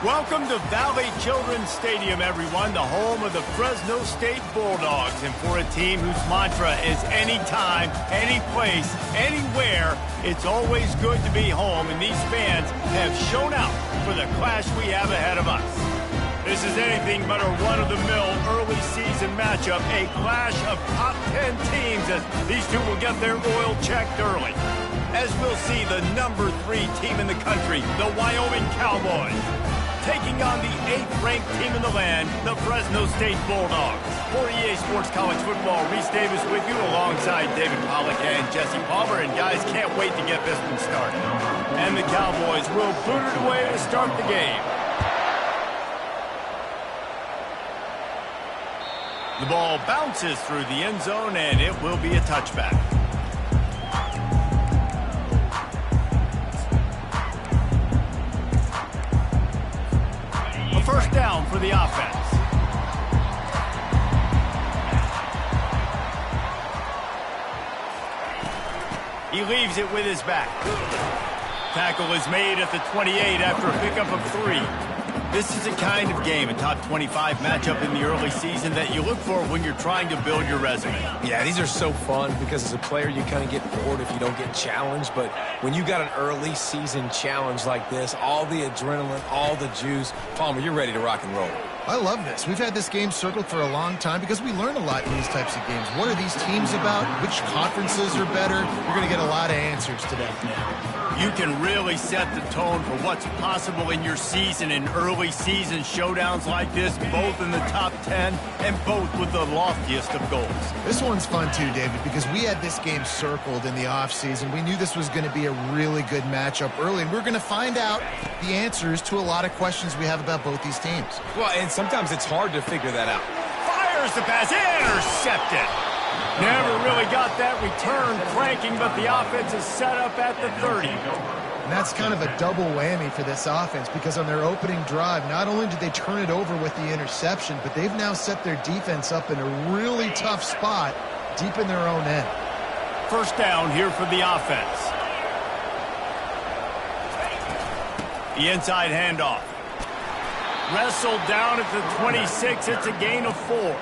Welcome to Valley Children's Stadium, everyone, the home of the Fresno State Bulldogs. And for a team whose mantra is anytime, any place, anywhere, it's always good to be home, and these fans have shown out for the clash we have ahead of us. This is anything but a run-of-the-mill early season matchup, a clash of top 10 teams as these two will get their oil checked early. As we'll see the number 3 team in the country, the Wyoming Cowboys, taking on the 8th-ranked team in the land, the Fresno State Bulldogs. For EA Sports College Football, Reese Davis with you alongside David Pollack and Jesse Palmer. And guys, can't wait to get this one started. And the Cowboys will boot it away to start the game. The ball bounces through the end zone, and it will be a touchback. A first down for the offense. He leaves it with his back. Tackle is made at the 28 after a pickup of 3. This is a kind of game, a top 25 matchup in the early season that you look for when you're trying to build your resume. Yeah, these are so fun because as a player you kind of get bored if you don't get challenged, but when you got an early season challenge like this, all the adrenaline, all the juice, Palmer, you're ready to rock and roll. I love this. We've had this game circled for a long time because we learn a lot in these types of games. What are these teams about? Which conferences are better? You're going to get a lot of answers today. You can really set the tone for what's possible in your season in early season showdowns like this, both in the top 10 and both with the loftiest of goals. This one's fun too, David, because we had this game circled in the offseason. We knew this was going to be a really good matchup early, and we're going to find out the answers to a lot of questions we have about both these teams. Well, and sometimes it's hard to figure that out. Fires the pass, intercepted. Never really got that return cranking, but the offense is set up at the 30. And that's kind of a double whammy for this offense because on their opening drive, not only did they turn it over with the interception, but they've now set their defense up in a really tough spot deep in their own end. First down here for the offense. The inside handoff. Wrestled down at the 26. It's a gain of 4.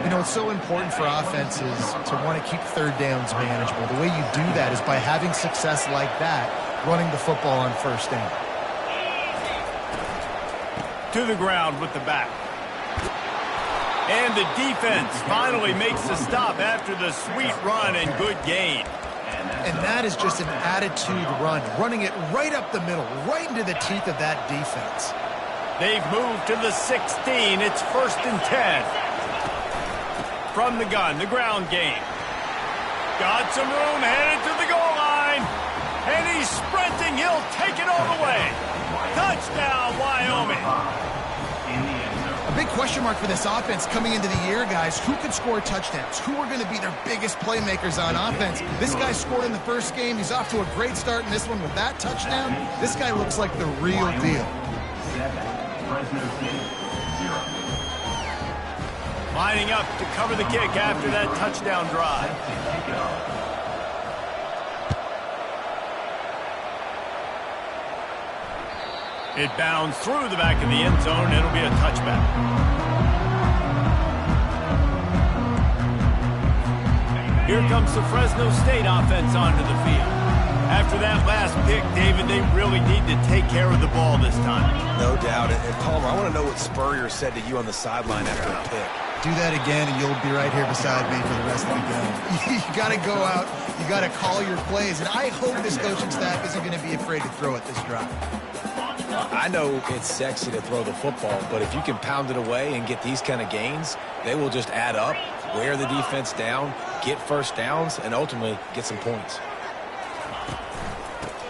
You know, it's so important for offenses to want to keep third downs manageable. The way you do that is by having success like that, running the football on first down. To the ground with the back. And the defense finally makes the stop after the sweet run and good gain. And that is just an attitude run, running it right up the middle, right into the teeth of that defense. They've moved to the 16. It's 1st and 10. From the gun, the ground game. Got some room, headed to the goal line. And he's sprinting. He'll take it all the way. Touchdown, Wyoming. A big question mark for this offense coming into the year, guys. Who could score touchdowns? Who are going to be their biggest playmakers on offense? This guy scored in the first game. He's off to a great start in this one with that touchdown. This guy looks like the real deal. Lining up to cover the kick after that touchdown drive. It bounds through the back of the end zone. It'll be a touchback. Here comes the Fresno State offense onto the field. After that last pick, David, they really need to take care of the ball this time. No doubt. And Palmer, I want to know what Spurrier said to you on the sideline after a pick. Do that again, and you'll be right here beside me for the rest of the game. You got to go out. You got to call your plays. And I hope this coaching staff isn't going to be afraid to throw at this drive. I know it's sexy to throw the football, but if you can pound it away and get these kind of gains, they will just add up, wear the defense down, get first downs, and ultimately get some points.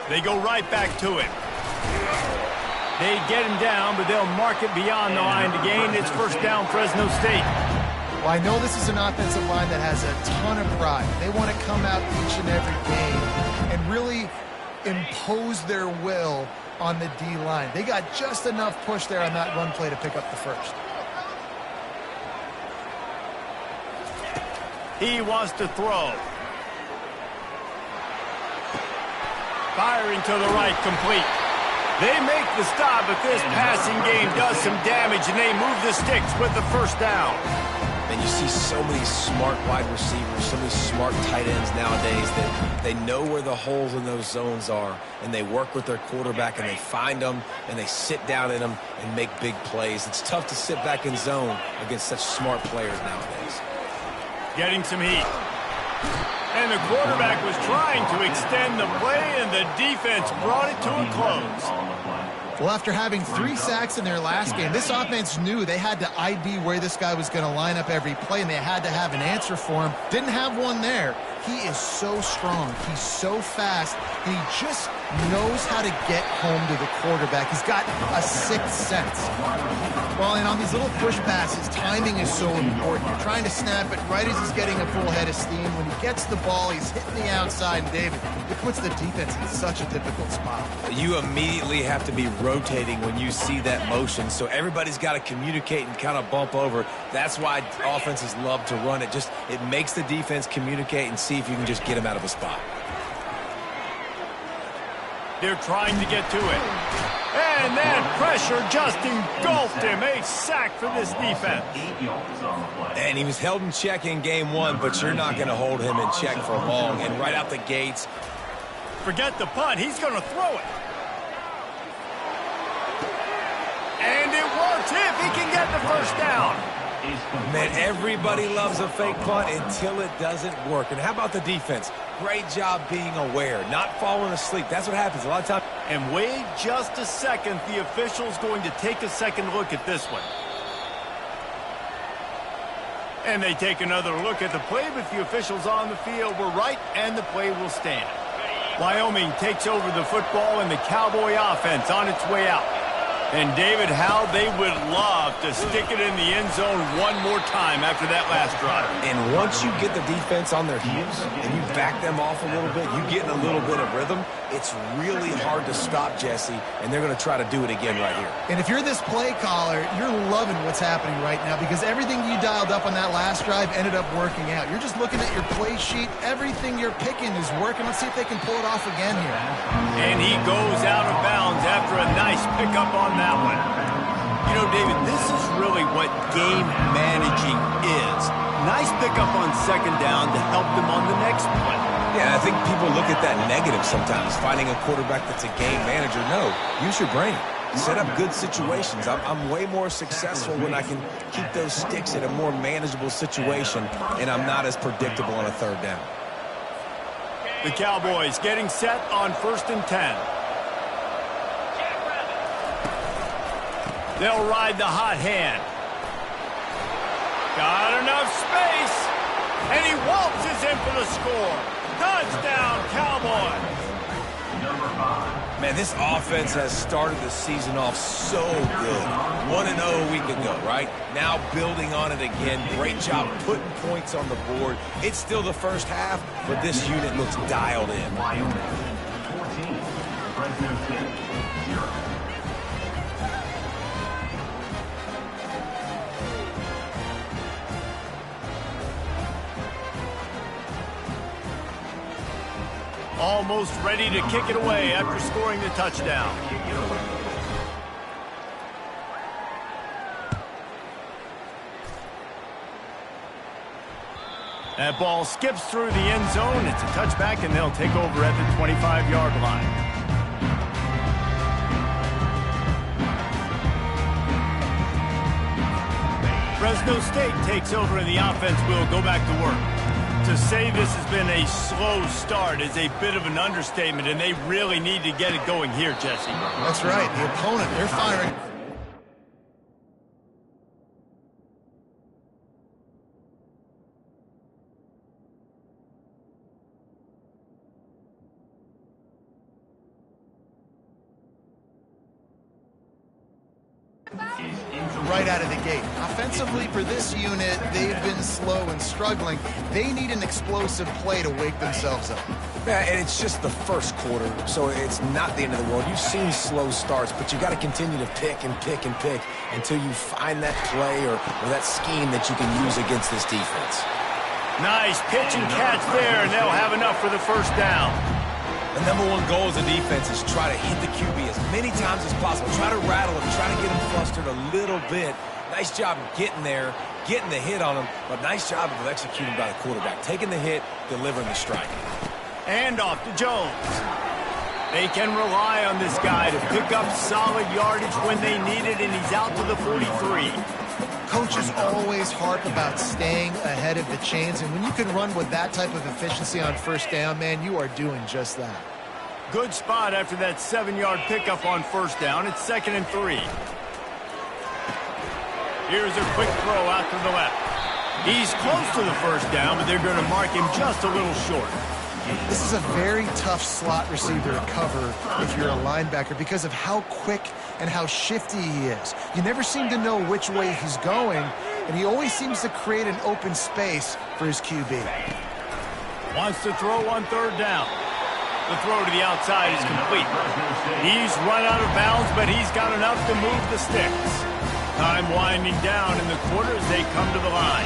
They go right back to it. They get him down, but they'll mark it beyond the line to gain. It's first down, Fresno State. Well, I know this is an offensive line that has a ton of pride. They want to come out each and every game and really impose their will on the D-line. They got just enough push there on that run play to pick up the first. He wants to throw. Firing to the right, complete. They make the stop, but this passing game does some damage, and they move the sticks with the first down. And you see so many smart wide receivers, so many smart tight ends nowadays that they know where the holes in those zones are, and they work with their quarterback, and they find them, and they sit down in them and make big plays. It's tough to sit back in zone against such smart players nowadays. Getting some heat. And the quarterback was trying to extend the play, and the defense brought it to a close. Well, after having 3 sacks in their last game, this offense knew they had to ID where this guy was going to line up every play, and they had to have an answer for him. Didn't have one there. He is so strong. He's so fast. And he just knows how to get home to the quarterback. He's got a sixth sense. Well, and on these little push passes, timing is so important. You're trying to snap it right as he's getting a full head of steam. When he gets the ball, he's hitting the outside, and David, it puts the defense in such a difficult spot. You immediately have to be rotating when you see that motion, so everybody's got to communicate and kind of bump over. That's why offenses love to run it. It makes the defense communicate and see if you can just get him out of a spot. They're trying to get to it. And that pressure just engulfed him. A sack for this defense. And he was held in check in game 1, but you're not going to hold him in check for long. And right out the gates. Forget the punt. He's going to throw it. And it works if he can get the first down. Man, everybody loves a fake punt until it doesn't work. And how about the defense? Great job being aware, not falling asleep. That's what happens a lot of times. And wait just a second. The official's going to take a second look at this one. And they take another look at the play, but the officials on the field were right, and the play will stand. Wyoming takes over the football, and the Cowboy offense on its way out. And, David, how they would love to stick it in the end zone one more time after that last drive. And once you get the defense on their heels and you back them off a little bit, you get in a little bit of rhythm, it's really hard to stop, Jesse, and they're going to try to do it again right here. And if you're this play caller, you're loving what's happening right now because everything you dialed up on that last drive ended up working out. You're just looking at your play sheet. Everything you're picking is working. Let's see if they can pull it off again here. And he goes out of bounds after a nice pickup on that one. You know, David, this is really what game managing is. Nice pickup on second down to help them on the next play. Yeah, I think people look at that negative sometimes, finding a quarterback that's a game manager. No, use your brain. Set up good situations. I'm way more successful when I can keep those sticks in a more manageable situation, and I'm not as predictable on a third down. The Cowboys getting set on 1st and 10. They'll ride the hot hand. Got enough space. And he waltzes in for the score. Touchdown, Cowboys. Man, this offense has started the season off so good. 1-0 a week ago, right? Now building on it again. Great job putting points on the board. It's still the first half, but this unit looks dialed in. Wyoming 14, Fresno State 0. Almost ready to kick it away after scoring the touchdown. That ball skips through the end zone. It's a touchback, and they'll take over at the 25-yard line. Fresno State takes over, and the offense will go back to work. To say this has been a slow start is a bit of an understatement, and they really need to get it going here, Jesse. That's right. The opponent, they're firing. Right out of the gate. Offensively, for this unit, they've been slow and struggling. They need an explosive play to wake themselves up. Yeah, and it's just the first quarter, so it's not the end of the world. You've seen slow starts, but you got to continue to pick and pick and pick until you find that play or that scheme that you can use against this defense. Nice pitch and catch there, and they'll have enough for the first down. The number one goal as a defense is try to hit the QB as many times as possible. Try to rattle him, try to get him flustered a little bit. Nice job getting there, getting the hit on him, but nice job of executing by the quarterback. Taking the hit, delivering the strike. And off to Jones. They can rely on this guy to pick up solid yardage when they need it, and he's out to the 43. Coaches always harp about staying ahead of the chains, and when you can run with that type of efficiency on first down, man, you are doing just that. Good spot after that 7-yard pickup on first down. It's 2nd and 3. Here's a quick throw out to the left. He's close to the first down, but they're going to mark him just a little short. This is a very tough slot receiver to cover if you're a linebacker because of how quick and how shifty he is. You never seem to know which way he's going, and he always seems to create an open space for his QB. Wants to throw on third down. The throw to the outside is complete. He's run out of bounds, but he's got enough to move the sticks. Time winding down in the quarter as they come to the line.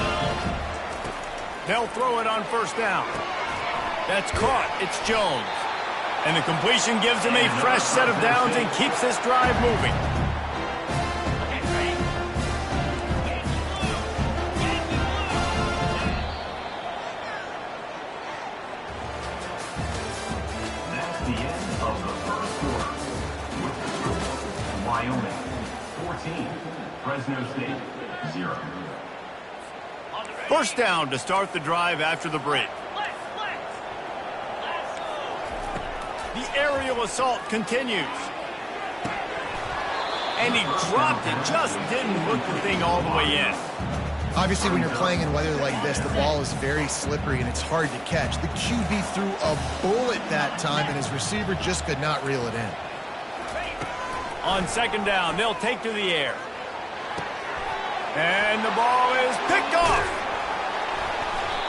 They'll throw it on first down. That's caught. It's Jones. And the completion gives him a fresh set of downs and keeps this drive moving. That's the end of the first quarter. With the score, Wyoming 14, Fresno State 0. First down to start the drive after the break. The aerial assault continues. And he dropped it. Just didn't hook the thing all the way in. Obviously, when you're playing in weather like this, the ball is very slippery and it's hard to catch. The QB threw a bullet that time, and his receiver just could not reel it in. On second down, they'll take to the air. And the ball is picked off.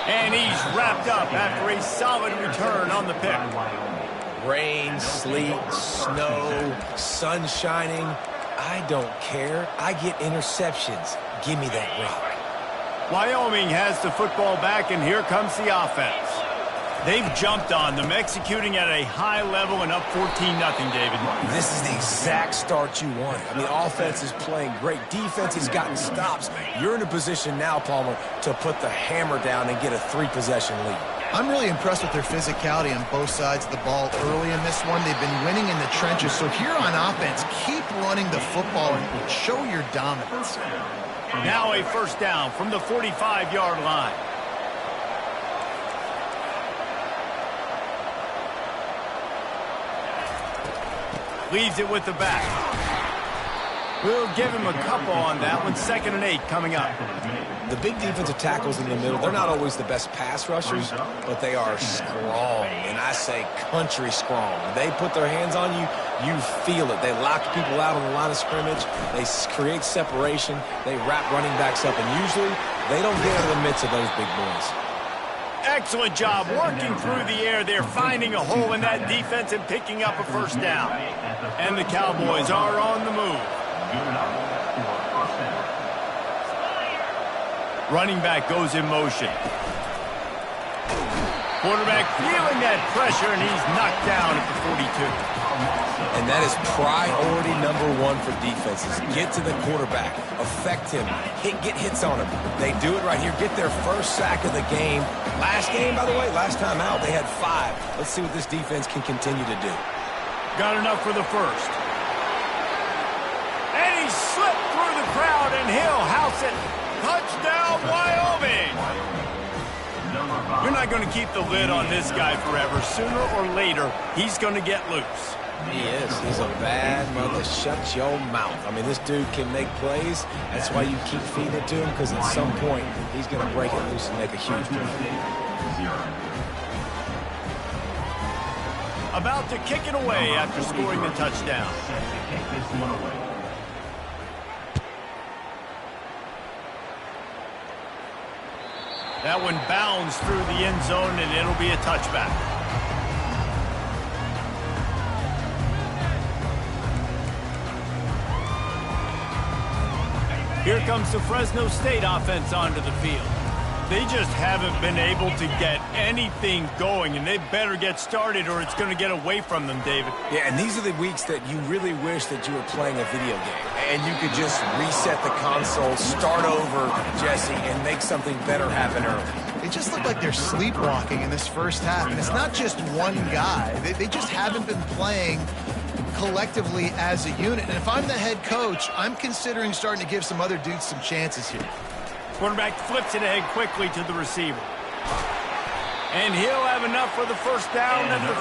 And he's wrapped up after a solid return on the pick. Rain, sleet, snow, sun shining. I don't care. I get interceptions. Give me that rock. Wyoming has the football back, and here comes the offense. They've jumped on them, executing at a high level and up 14-0, David. This is the exact start you want. I mean, offense is playing great. Defense has gotten stops. You're in a position now, Palmer, to put the hammer down and get a 3-possession lead. I'm really impressed with their physicality on both sides of the ball early in this one. They've been winning in the trenches. So here on offense, keep running the football and show your dominance. Now a first down from the 45-yard line. Leaves it with the back. We'll give him a couple on that one. 2nd and 8 coming up. The big defensive tackles in the middle, they're not always the best pass rushers, but they are strong, and I say country strong. When they put their hands on you, you feel it. They lock people out on the line of scrimmage. They create separation. They wrap running backs up, and usually they don't get into the midst of those big boys. Excellent job working through the air there, finding a hole in that defense and picking up a first down. And the Cowboys are on the move. Running back goes in motion. Quarterback feeling that pressure, and he's knocked down at the 42. And that is priority number one for defenses. Get to the quarterback. Affect him. Get hits on him. They do it right here. Get their first sack of the game. Last game, by the way, last time out, they had 5. Let's see what this defense can continue to do. Got enough for the first. And he slipped through the crowd, and he'll house it. Touchdown, Wyoming! You're not going to keep the lid on this guy forever. Sooner or later, he's going to get loose. He is. He's a bad mother. Shut your mouth. I mean, this dude can make plays. That's why you keep feeding it to him, because at some point, he's going to break it loose and make a huge play. About to kick it away after scoring the touchdown. That one bounds through the end zone, and it'll be a touchback. Here comes the Fresno State offense onto the field. They just haven't been able to get anything going, and they better get started or it's going to get away from them, David. Yeah, and these are the weeks that you really wish that you were playing a video game and you could just reset the console, start over, Jesse, and make something better happen early. It just looked like they're sleepwalking in this first half, and it's not just one guy. They just haven't been playing collectively as a unit. And if I'm the head coach, I'm considering starting to give some other dudes some chances here. Quarterback flips it ahead quickly to the receiver. And he'll have enough for the first down at the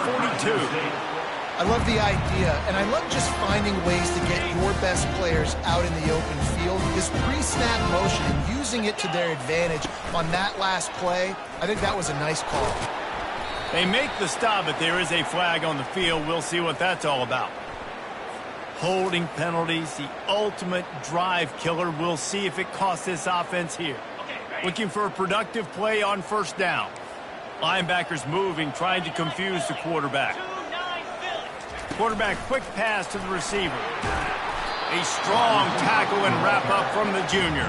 42. I love the idea, and I love just finding ways to get your best players out in the open field. This pre-snap motion and using it to their advantage on that last play, I think that was a nice call. They make the stop, but there is a flag on the field. We'll see what that's all about. Holding penalties, the ultimate drive killer. We'll see if it costs this offense here. Looking for a productive play on first down. Linebackers moving, trying to confuse the quarterback. Quarterback quick pass to the receiver. A strong tackle and wrap up from the junior.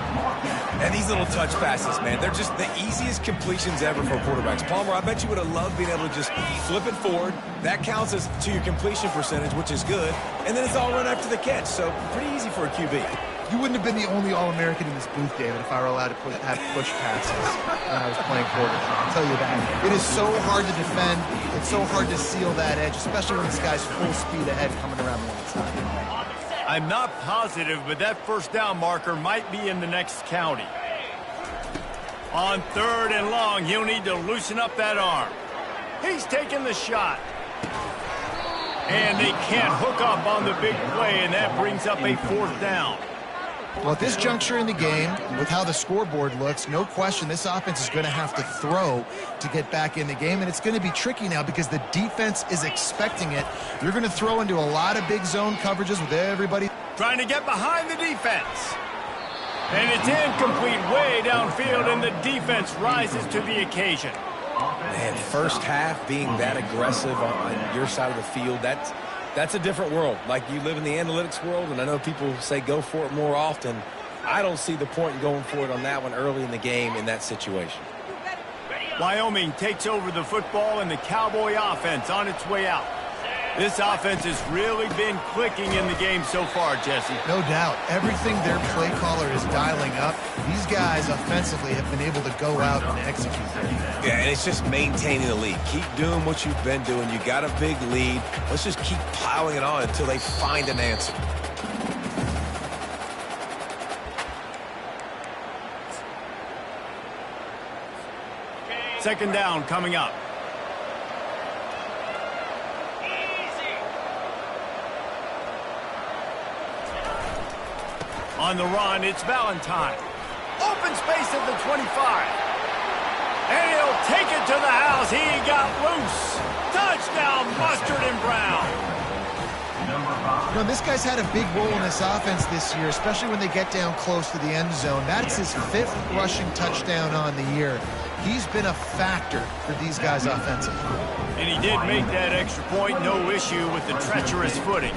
And these little touch passes, man, they're just the easiest completions ever for quarterbacks. Palmer, I bet you would have loved being able to just flip it forward. That counts as to your completion percentage, which is good. And then it's all run after the catch, so pretty easy for a QB. You wouldn't have been the only All-American in this booth, David, if I were allowed to have push passes when I was playing quarterback. I'll tell you that. It is so hard to defend. It's so hard to seal that edge, especially when this guy's full speed ahead coming around the outside. I'm not positive, but that first down marker might be in the next county. On third and long, he'll need to loosen up that arm. He's taking the shot. And they can't hook up on the big play, and that brings up a fourth down. Well, at this juncture in the game, with how the scoreboard looks, no question this offense is going to have to throw to get back in the game, and it's going to be tricky now because the defense is expecting it. You're going to throw into a lot of big zone coverages with everybody trying to get behind the defense. And it's incomplete way downfield, and the defense rises to the occasion. Man, first half being that aggressive on your side of the field, that's a different world. Like, you live in the analytics world, and I know people say go for it more often. I don't see the point in going for it on that one early in the game in that situation. Wyoming takes over the football, and the Cowboy offense on its way out. This offense has really been clicking in the game so far, Jesse. No doubt. Everything their play caller is dialing up, these guys offensively have been able to go out and execute. Yeah, and it's just maintaining the lead. Keep doing what you've been doing. You got a big lead. Let's just keep piling it on until they find an answer. Second down coming up. On the run, it's Valentine. Open space at the 25. And he'll take it to the house. He got loose. Touchdown, Mustard and Brown. You know, this guy's had a big role in this offense this year, especially when they get down close to the end zone. That's his 5th rushing touchdown on the year. He's been a factor for these guys offensively. And he did make that extra point, no issue with the treacherous footing.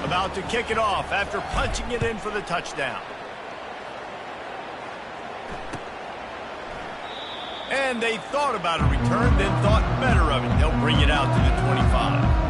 About to kick it off after punching it in for the touchdown. And they thought about a return, then thought better of it. They'll bring it out to the 25.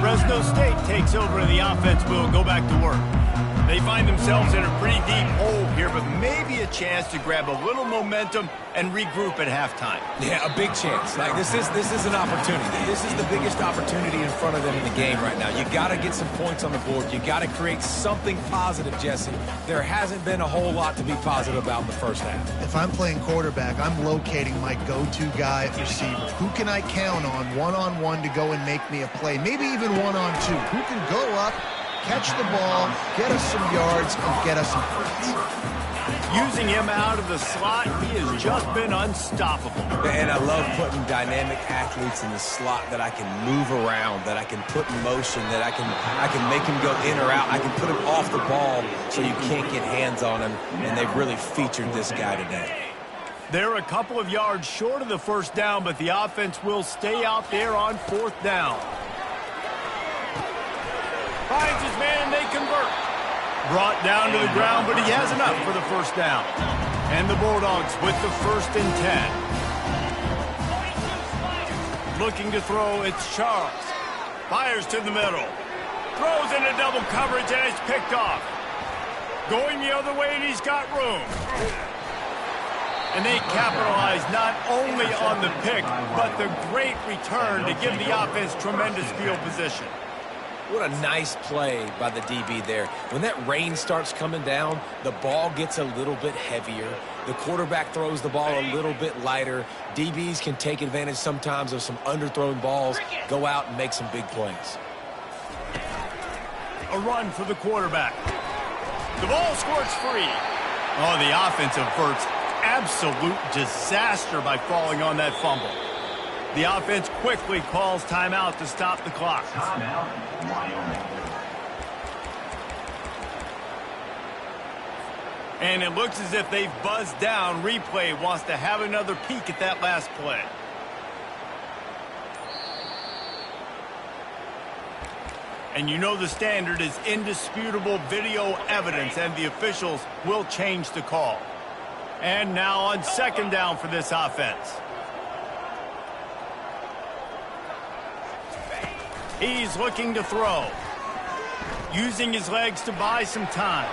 Fresno State takes over and the offense will go back to work. They find themselves in a pretty deep hole here, but maybe a chance to grab a little momentum and regroup at halftime. Yeah, a big chance. Like this is an opportunity. This is the biggest opportunity in front of them in the game right now. You got to get some points on the board. You got to create something positive, Jesse. There hasn't been a whole lot to be positive about in the first half. If I'm playing quarterback, I'm locating my go-to guy at receiver. Who can I count on one-on-one to go and make me a play? Maybe even one-on-two. Who can go up, catch the ball, get us some yards, and get us some points? Using him out of the slot, he has just been unstoppable. And I love putting dynamic athletes in the slot that I can move around, that I can put in motion, that I can make him go in or out. I can put him off the ball so you can't get hands on him, and they've really featured this guy today. They're a couple of yards short of the first down, but the offense will stay out there on fourth down. Finds his man, and they convert. Brought down to the ground, but he has enough for the first down. And the Bulldogs with the 1st and 10. Looking to throw, it's Charles. Fires to the middle. Throws into double coverage, and it's picked off. Going the other way, and he's got room. And they capitalize not only on the pick, but the great return to give the offense tremendous field position. What a nice play by the DB there. When that rain starts coming down, the ball gets a little bit heavier. The quarterback throws the ball a little bit lighter. DBs can take advantage sometimes of some underthrown balls, go out and make some big plays. A run for the quarterback. The ball squirts free. Oh, the offense averts absolute disaster by falling on that fumble. The offense quickly calls timeout to stop the clock. Timeout, Wyoming. And it looks as if they've buzzed down. Replay wants to have another peek at that last play. And you know the standard is indisputable video evidence, and the officials will change the call. And now on 2nd down for this offense. He's looking to throw. Using his legs to buy some time.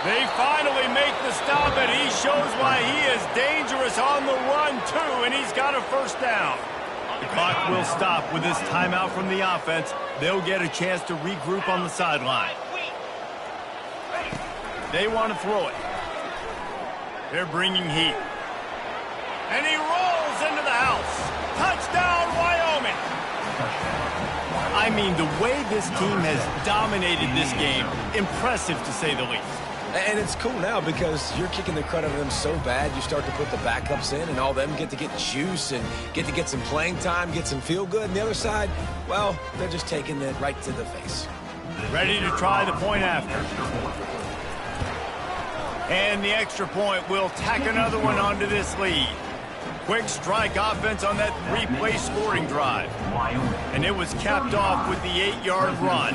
They finally make the stop, and he shows why he is dangerous on the run, too, and he's got a 1st down. The clock will stop with this timeout from the offense. They'll get a chance to regroup on the sideline. They want to throw it. They're bringing heat. And he rolls into the house. Touchdown, Wyoming. I mean, the way this team has dominated this game, impressive to say the least. And it's cool now because you're kicking the crud out of them so bad, you start to put the backups in, and all them get to get juice and get to get some playing time, get some feel good. And the other side, well, they're just taking it right to the face. Ready to try the point after. And the extra point will tack another one onto this lead. Quick strike offense on that 3-play scoring drive. And it was capped off with the 8-yard run.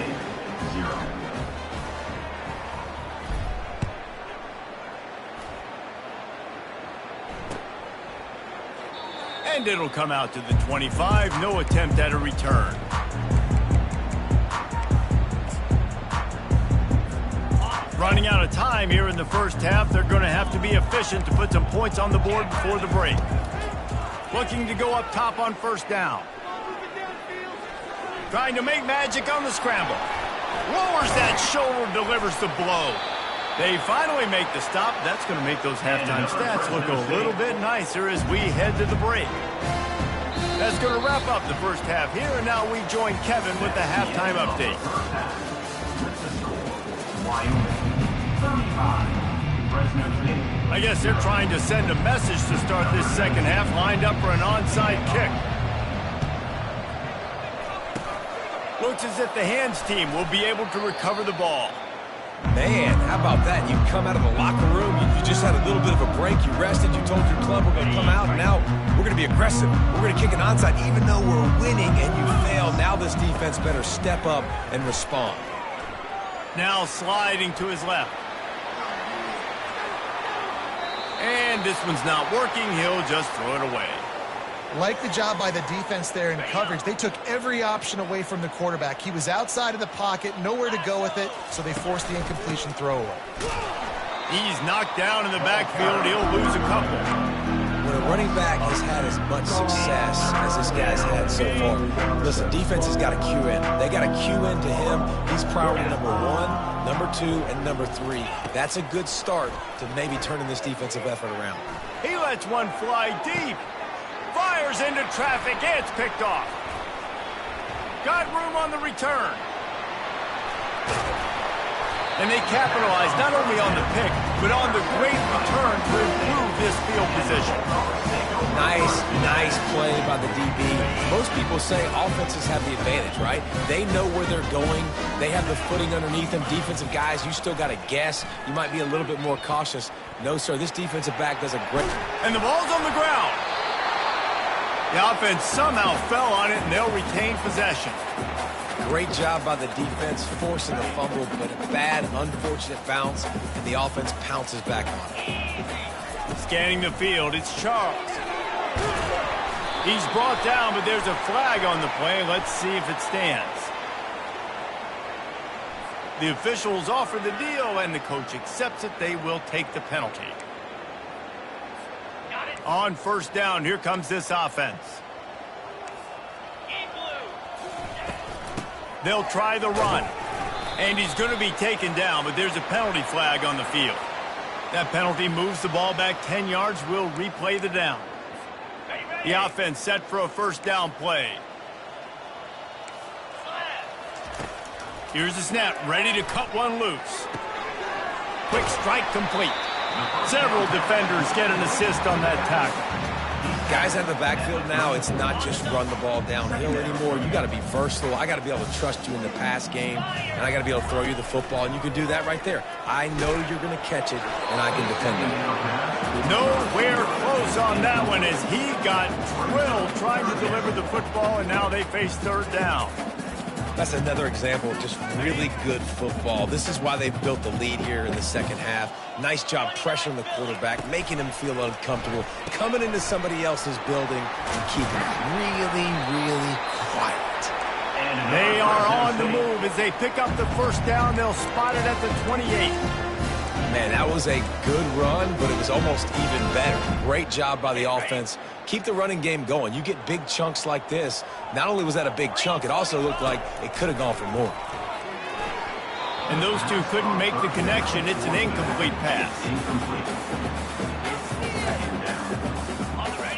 And it'll come out to the 25. No attempt at a return. Running out of time here in the first half. They're going to have to be efficient to put some points on the board before the break. Looking to go up top on 1st down. Trying to make magic on the scramble. Lowers that shoulder, delivers the blow. They finally make the stop. That's going to make those halftime stats look a little bit nicer as we head to the break. That's going to wrap up the first half here, and now we join Kevin with the halftime update. I guess they're trying to send a message to start this second half, lined up for an onside kick. Looks as if the hands team will be able to recover the ball. Man, how about that? You come out of the locker room, you just had a little bit of a break, you rested, you told your club we're going to come out, and now we're going to be aggressive. We're going to kick an onside even though we're winning, and you failed. Now this defense better step up and respond. Now sliding to his left. And this one's not working. He'll just throw it away. Like the job by the defense there in coverage. They took every option away from the quarterback. He was outside of the pocket, nowhere to go with it, so they forced the incompletion throwaway. He's knocked down in the backfield. He'll lose a couple. When a running back has had as much success as this guy's had so far, listen, defense has got to cue in. They got to cue into him. He's priority number 1, number 2, and number 3. That's a good start to maybe turning this defensive effort around. He lets one fly deep. Fires into traffic. It's picked off. Got room on the return. And they capitalize not only on the pick, but on the great return to improve this field position. Nice play by the DB. Most people say offenses have the advantage, right? They know where they're going. They have the footing underneath them. Defensive guys, you still got to guess. You might be a little bit more cautious. No, sir, this defensive back does a great... And the ball's on the ground. The offense somehow fell on it, and they'll retain possession. Great job by the defense, forcing the fumble, but a bad, unfortunate bounce, and the offense pounces back on it. Scanning the field, it's Charles. He's brought down, but there's a flag on the play. Let's see if it stands. The officials offer the deal, and the coach accepts it. They will take the penalty. On first down, here comes this offense. They'll try the run. And he's going to be taken down, but there's a penalty flag on the field. That penalty moves the ball back 10 yards. We'll replay the down. The offense set for a first down play. Here's the snap, ready to cut one loose. Quick strike complete. Several defenders get an assist on that tackle. Guys out of the backfield now, it's not just run the ball downhill anymore. You got to be versatile. I got to be able to trust you in the pass game, and I got to be able to throw you the football, and you can do that right there. I know you're going to catch it, and I can defend it. Nowhere close on that one as he got drilled trying to deliver the football, and now they face third down. That's another example of just really good football. This is why they've built the lead here in the second half. Nice job pressuring the quarterback, making him feel uncomfortable, coming into somebody else's building and keeping it really quiet. And they are on the move as they pick up the first down. They'll spot it at the 28. Man, that was a good run, but it was almost even better. Great job by the offense. Keep the running game going. You get big chunks like this. Not only was that a big chunk, it also looked like it could have gone for more. And those two couldn't make the connection. It's an incomplete pass.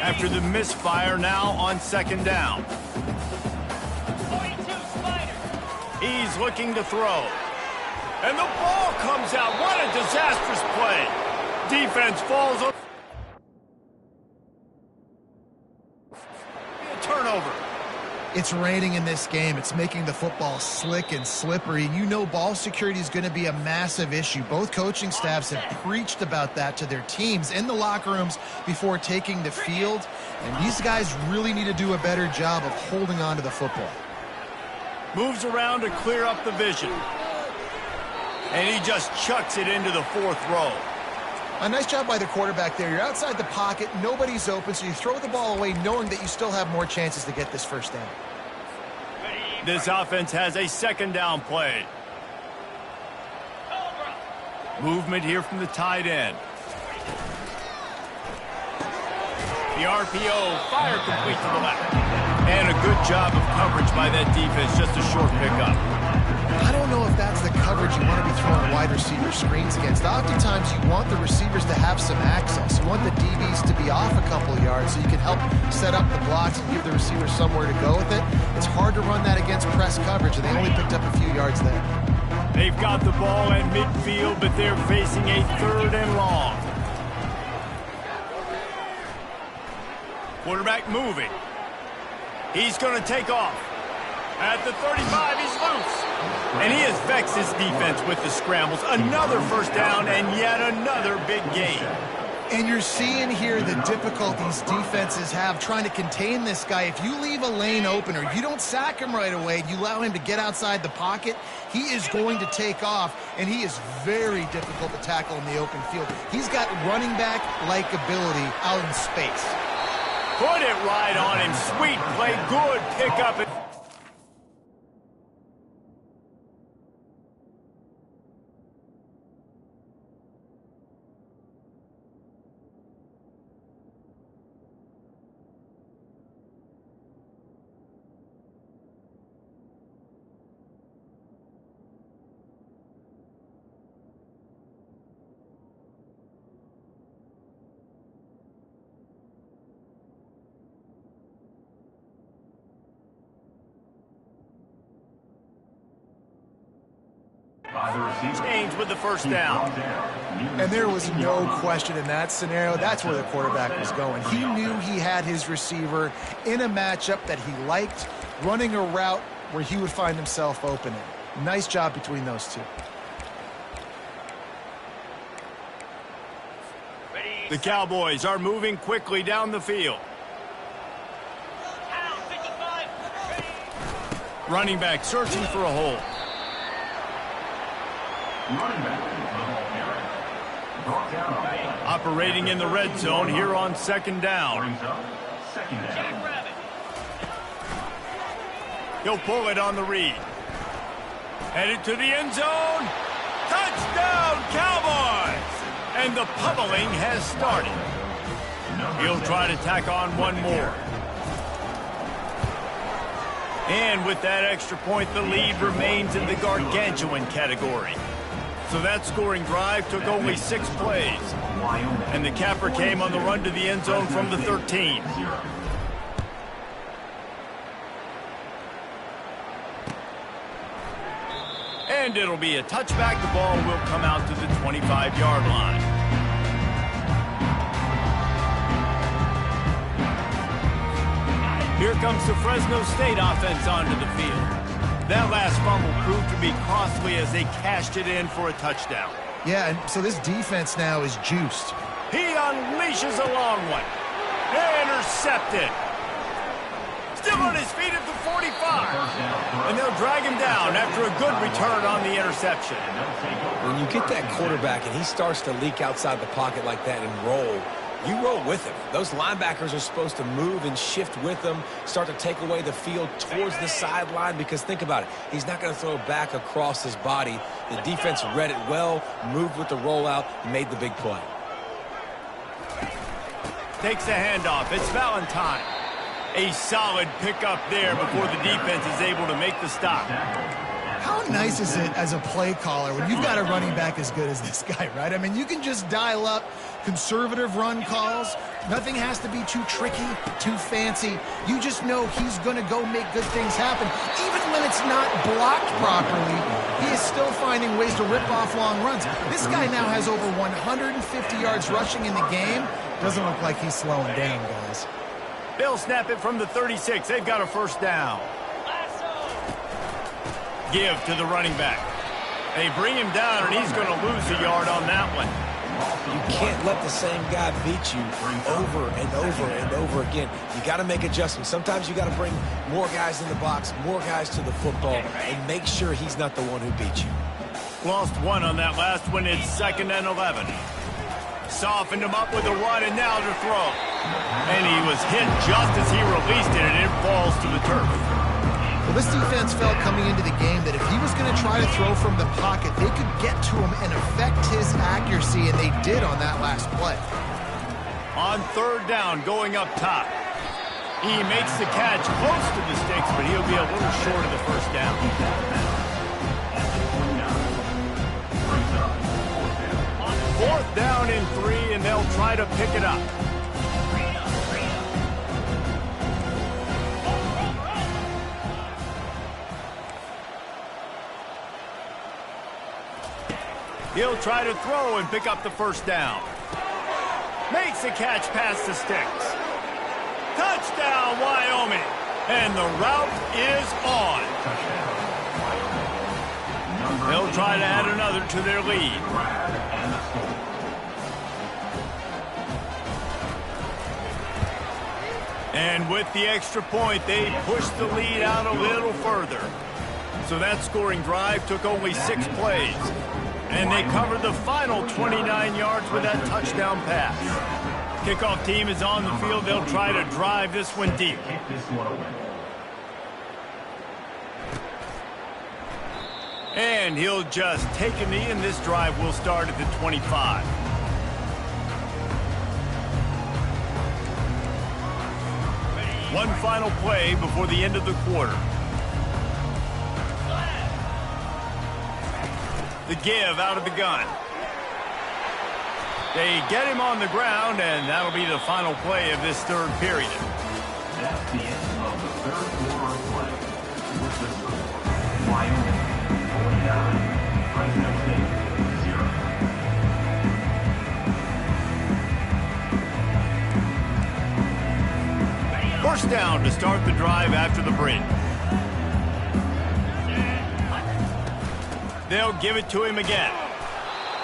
After the misfire, now on second down. He's looking to throw. And the ball comes out. What a disastrous play. Defense falls over. Turnover. It's raining in this game. It's making the football slick and slippery. You know ball security is going to be a massive issue. Both coaching staffs have preached about that to their teams in the locker rooms before taking the field. And these guys really need to do a better job of holding on to the football. Moves around to clear up the vision. And he just chucks it into the fourth row. A nice job by the quarterback there. You're outside the pocket, nobody's open, so you throw the ball away knowing that you still have more chances to get this first down. This offense has a second down play. Movement here from the tight end. The RPO, fire complete to the left. And a good job of coverage by that defense, just a short pickup. I don't know if that's the coverage you want to be throwing wide receiver screens against. Oftentimes, you want the receivers to have some access. You want the DBs to be off a couple of yards so you can help set up the blocks and give the receivers somewhere to go with it. It's hard to run that against press coverage, and they only picked up a few yards there. They've got the ball at midfield, but they're facing a third and long. Quarterback moving. He's going to take off. At the 35, he's loose. And he has vexed his defense with the scrambles. Another first down and yet another big gain. And you're seeing here the difficulties defenses have trying to contain this guy. If you leave a lane open or you don't sack him right away, you allow him to get outside the pocket, he is going to take off, and he is very difficult to tackle in the open field. He's got running back-like ability out in space. Put it right on him. Sweet play. Good pickup. Change with the first down. And there was no question in that scenario. That's where the quarterback was going. He knew he had his receiver in a matchup that he liked, running a route where he would find himself open. Nice job between those two. The Cowboys are moving quickly down the field. Running back searching for a hole. Operating in the red zone here on second down. He'll pull it on the read. Headed to the end zone. Touchdown, Cowboys! And the pummeling has started. He'll try to tack on one more. And with that extra point, the lead remains in the gargantuan category. So that scoring drive took only 6 plays. And the capper came on the run to the end zone from the 13. And it'll be a touchback. The ball will come out to the 25-yard line. Here comes the Fresno State offense onto the field. That last fumble proved to be costly as they cashed it in for a touchdown. Yeah, and so this defense now is juiced. He unleashes a long one. Intercepted. Still on his feet at the 45. And they'll drag him down after a good return on the interception. When you get that quarterback and he starts to leak outside the pocket like that and roll, you roll with him. Those linebackers are supposed to move and shift with him, start to take away the field towards the sideline, because think about it. He's not going to throw back across his body. The defense read it well, moved with the rollout, made the big play. Takes the handoff. It's Valentine. A solid pickup there before the defense is able to make the stop. How nice is it as a play caller when you've got a running back as good as this guy, right? I mean, you can just dial up conservative run calls. Nothing has to be too tricky, too fancy. You just know he's going to go make good things happen. Even when it's not blocked properly, he is still finding ways to rip off long runs. This guy now has over 150 yards rushing in the game. Doesn't look like he's slowing down, guys. They'll snap it from the 36. They've got a first down. Give to the running back. They bring him down, and he's going to lose a yard on that one. You can't let the same guy beat you over and over and over again. You got to make adjustments. Sometimes you got to bring more guys in the box, more guys to the football, and make sure he's not the one who beat you. Lost one on that last one. It's 2nd and 11. Softened him up with a run, and now to throw. And he was hit just as he released it, and it falls to the turf. Well, this defense felt coming into the game that if he was going to try to throw from the pocket, they could get to him and affect his accuracy, and they did on that last play. On 3rd down, going up top. He makes the catch close to the sticks, but he'll be a little short of the first down. 4th down and 3, and they'll try to pick it up. He'll try to throw and pick up the first down. Makes the catch past the sticks. Touchdown, Wyoming. And the route is on. They'll try to add another to their lead. And with the extra point, they push the lead out a little further. So that scoring drive took only 6 plays. And they covered the final 29 yards with that touchdown pass. Kickoff team is on the field. They'll try to drive this one deep. Kick this one away. And he'll just take a knee, and this drive will start at the 25. One final play before the end of the quarter. The give out of the gun. They get him on the ground, and that'll be the final play of this third period. That's the end of the third quarter of play. With the score, Wyoming 49, Fresno State 0. First down to start the drive after the break. They'll give it to him again.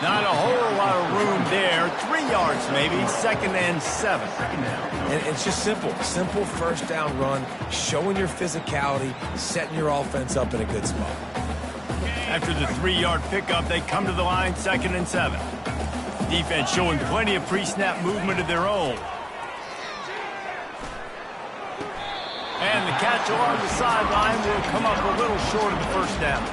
Not a whole lot of room there. 3 yards maybe. 2nd and 7. And it's just simple. Simple first down run, showing your physicality, setting your offense up in a good spot. After the 3-yard pickup, they come to the line, 2nd and 7. Defense showing plenty of pre-snap movement of their own. And the catch along the sideline will come up a little short of the first down.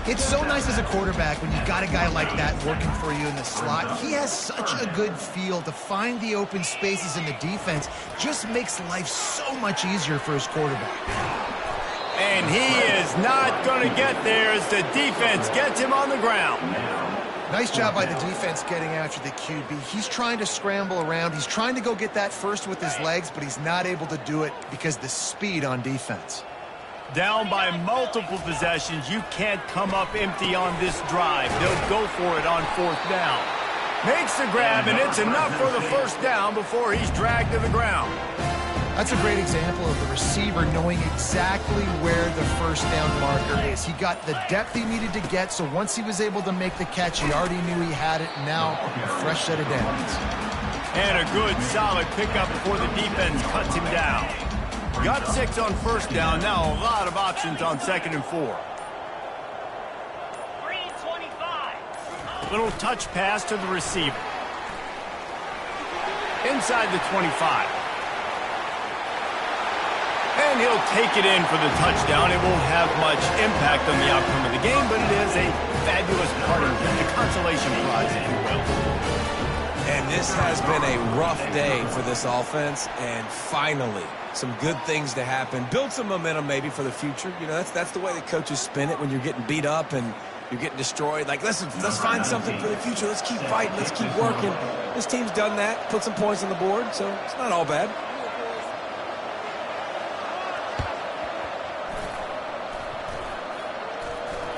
It's so nice as a quarterback when you've got a guy like that working for you in the slot. He has such a good feel to find the open spaces in the defense. Just makes life so much easier for his quarterback. And he is not going to get there as the defense gets him on the ground. Nice job by the defense getting after the QB. He's trying to scramble around. He's trying to go get that first with his legs, but he's not able to do it because of the speed on defense. Down by multiple possessions, you can't come up empty on this drive. They'll go for it on 4th down. Makes the grab, and it's enough for the first down before he's dragged to the ground. That's a great example of the receiver knowing exactly where the first down marker is. He got the depth he needed to get, so once he was able to make the catch, he already knew he had it, and now a fresh set of downs. And a good, solid pickup before the defense cuts him down. Got 6 on first down. Now a lot of options on 2nd and 4. 325. Little touch pass to the receiver. Inside the 25. And he'll take it in for the touchdown. It won't have much impact on the outcome of the game, but it is a fabulous part of the consolation prize, if you will. And this has been a rough day for this offense, and finally some good things to happen. Build some momentum maybe for the future. You know, that's the way the coaches spin it when you're getting beat up and you're getting destroyed. Like, listen, let's find something for the future. Let's keep fighting. Let's keep working. This team's done that, put some points on the board, so it's not all bad.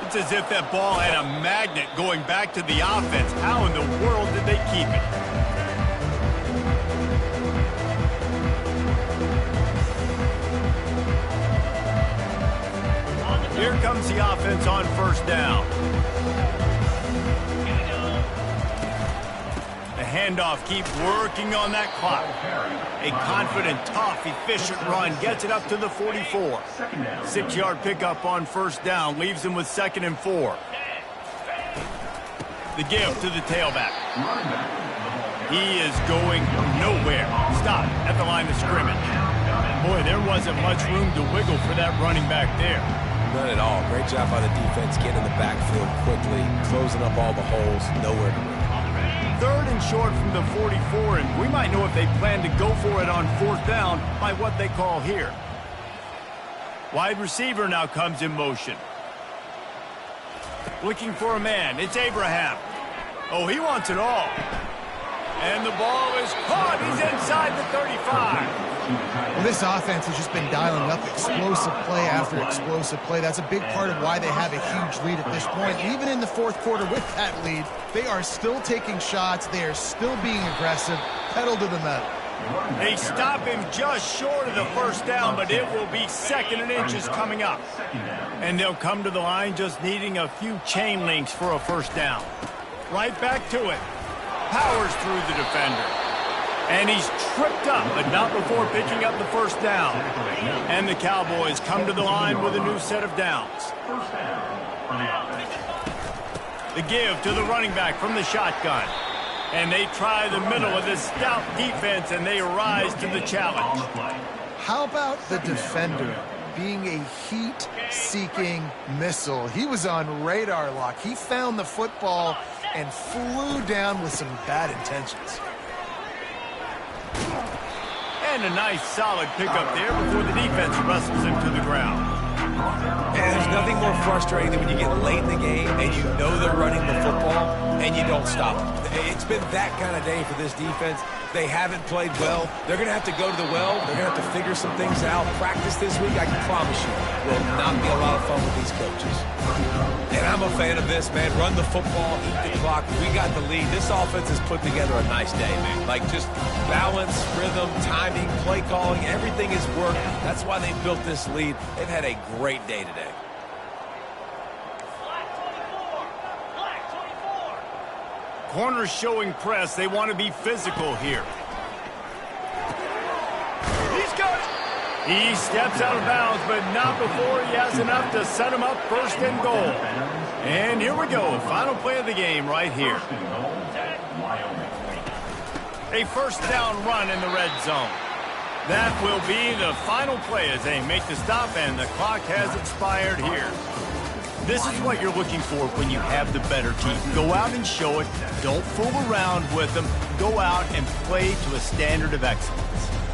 It's as if that ball had a magnet going back to the offense. How in the world did they keep it? Here comes the offense on first down. The handoff keeps working on that clock. A confident, tough, efficient run gets it up to the 44. 6-yard pickup on first down leaves him with 2nd and 4. The give to the tailback. He is going nowhere. Stop at the line of scrimmage. Boy, there wasn't much room to wiggle for that running back there. None at all. Great job by the defense getting in the backfield quickly, closing up all the holes, nowhere to run. 3rd and short from the 44, and we might know if they plan to go for it on 4th down by what they call here. Wide receiver now comes in motion. Looking for a man. It's Abraham. Oh, he wants it all. And the ball is caught. He's inside the 35. Well, this offense has just been dialing up explosive play after explosive play. That's a big part of why they have a huge lead at this point. Even in the 4th quarter with that lead, they are still taking shots. They are still being aggressive. Pedal to the metal. They stop him just short of the first down, but it will be 2nd and inches coming up. And they'll come to the line just needing a few chain links for a first down. Right back to it. Powers through the defender. And he's tripped up, but not before picking up the first down. And the Cowboys come to the line with a new set of downs. The give to the running back from the shotgun. And they try the middle of this stout defense, and they rise to the challenge. How about the defender being a heat-seeking missile? He was on radar lock. He found the football and flew down with some bad intentions. And a nice solid pickup there before the defense wrestles him to the ground. And there's nothing more frustrating than when you get late in the game and you know they're running the football and you don't stop them. It's been that kind of day for this defense. They haven't played well. They're going to have to go to the well. They're going to have to figure some things out. Practice this week, I can promise you, will not be a lot of fun with these coaches. And I'm a fan of this, man. Run the football, eat the clock. We got the lead. This offense has put together a nice day, man. Like just balance, rhythm, timing, play calling, everything has worked. That's why they built this lead. They've had a great day today. Corners showing press. They want to be physical here. He's got it. He steps out of bounds, but not before he has enough to set him up first and goal. And here we go. Final play of the game right here. A first down run in the red zone. That will be the final play as they make the stop, and the clock has expired here. This is what you're looking for when you have the better team. Go out and show it. Don't fool around with them. Go out and play to a standard of excellence.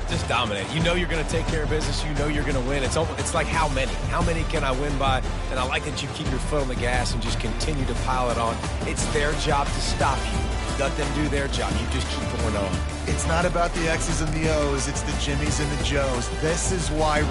Just dominate. You know you're going to take care of business. You know you're going to win. It's like how many? How many can I win by? And I like that you keep your foot on the gas and just continue to pile it on. It's their job to stop you. Let them do their job. You just keep going on. It's not about the X's and the O's. It's the Jimmies and the Joes. This is why